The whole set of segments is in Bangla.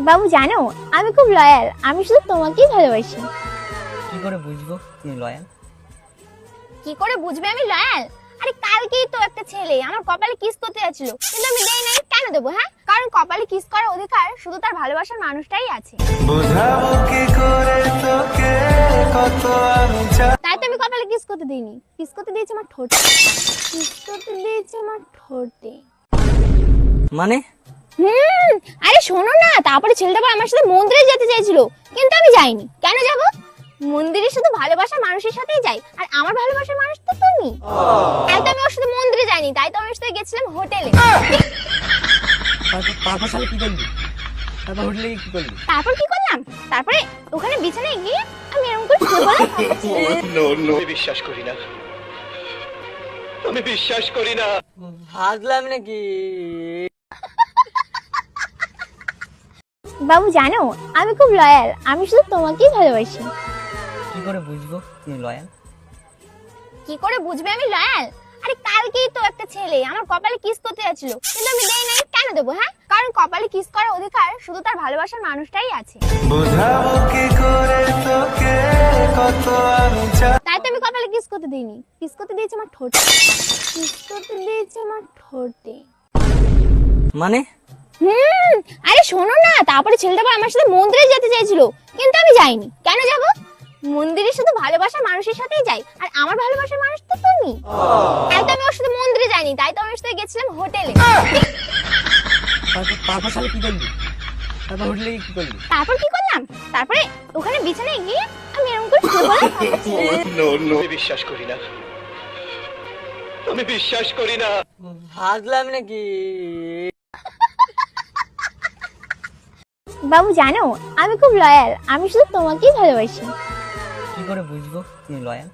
বাবু জানো, আমি খুব লয়াল, আমি শুধু তোমাকেই ভালোবাসি। কি করে বুঝবো তুমি লয়াল? কি করে বুঝবে আমি লয়াল? আরে কালকেই তো একটা ছেলে আমার কপালে কিস করতে যাচ্ছিল, কিন্তু আমি দেই নাই। কেন দেবো? হ্যাঁ, কারণ কপালে কিস করার অধিকার শুধু তার ভালোবাসার মানুষটাই আছে। বোঝাবো কি করে তোকে কত আমি তাই তো আমি কপালে কিস করতে দিইনি, কিস করতে দিয়েছি আমার ঠোঁটে, কিস করতে দিয়েছি আমার ঠোঁটে। মানে আরে শোনো না, তারপরে ছেলেটা আবার আমার সাথে মন্দিরে যেতে চাইছিল, কিন্তু আমি যাইনি। কেন যাব? মন্দিরে শুধু ভালোবাসার মানুষের সাথেই যাই, আর আমার ভালোবাসার মানুষ তো তুমি। তাই তো আমি ওর সাথে মন্দিরে যাইনি, তাই তো আমি ওর সাথে গেছিলাম হোটেলে। তারপর সালে কি করলি? তারপর হোটেলে কি করলি? তারপর কি করলাম? তারপরে ওখানে বিছানায় গিয়ে আমি এরকম করে শুয়ে পড়লাম। নো বিশ্বাস করি না, আমি বিশ্বাস করি না। ভাগলাম নাকি? বাবু জানো, আমি খুব লয়াল, আমি শুধু তোমাকেই ভালোবাসি। কি করে বুঝবো তুমি লয়াল? কি করে বুঝবে আমি লয়াল? আরে কালকেই তো একটা ছেলে আমার কপালে কিস করতে যাচ্ছিল, কিন্তু আমি দেই নাই। কেন দেবো? হ্যাঁ, কারণ কপালে কিস করার অধিকার শুধু তার ভালোবাসার মানুষটাই আছে। বোঝাবো কি করে তোকে কত আমি তাই তো আমি কপালে কিস করতে দিইনি, কিস করতে দিয়েছি আমার ঠোঁটে, কিস করতে দিয়েছি আমার ঠোঁটে। মানে আরে শোনো না, তারপরে ছেলেটা আবার আমার সাথে মন্দিরে যেতে চাইছিল, কিন্তু আমি যাইনি। কেন যাব? মন্দিরে শুধু ভালোবাসার মানুষের সাথেই যাই, আর আমার ভালোবাসার মানুষ তো তুমি। তাই তো আমি ওর সাথে মন্দিরে যাইনি, তাই তো আমি ওর সাথে গেছিলাম হোটেলে। তারপর সালে কি করলি? তারপর হোটেলে কি করলি? তারপর কি করলাম? তারপরে ওখানে বিছানায় গিয়ে আমি এরকম করে শুয়ে পড়লাম। নো বিশ্বাস করি না, আমি বিশ্বাস করি না। ভাগলাম নাকি? বাবু জানো, আমি খুব লয়াল, আমি শুধু তোমাকেই ভালোবাসি। কি করে বুঝবো তুমি লয়াল?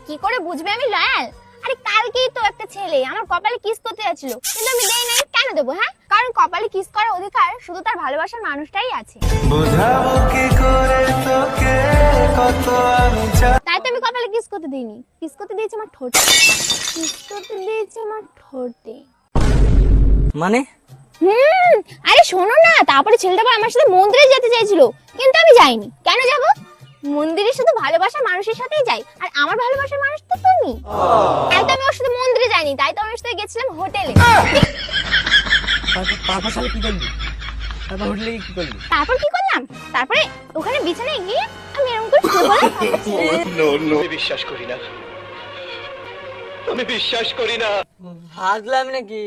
কি করে বুঝবে আমি লয়াল? আরে কালকেই তো একটা ছেলে আমার কপালে কিস করতে যাচ্ছিল, কিন্তু আমি দেই নাই। কেন দেবো? হ্যাঁ, কারণ কপালে কিস করার অধিকার শুধু তার ভালোবাসার মানুষটাই আছে। বোঝাবো কি করে তোকে কত আমি তাই তো আমি কপালে কিস করতে দিইনি, কিস করতে দিয়েছি আমার ঠোঁটে, কিস করতে দিয়েছি আমার ঠোঁটে। মানে আরে শোনো না, তারপরে ছেলেটা আবার আমার সাথে মন্দিরে যেতে চাইছিল, কিন্তু আমি যাইনি। কেন যাব? মন্দিরে শুধু ভালোবাসার মানুষের সাথেই যাই, আর আমার ভালোবাসার মানুষ তো তুমি। তাই তো আমি ওর সাথে মন্দিরে যাইনি, তাই তো আমি ওর সাথে গেছিলাম হোটেলে। তারপর সালে কি করলি? তারপর হোটেলে কি করলি? তারপর কি করলাম? তারপরে ওখানে বিছানায় গিয়ে আমি এরকম করে শুয়ে পড়লাম। নো বিশ্বাস করি না, আমি বিশ্বাস করি না। ভাগলাম নাকি?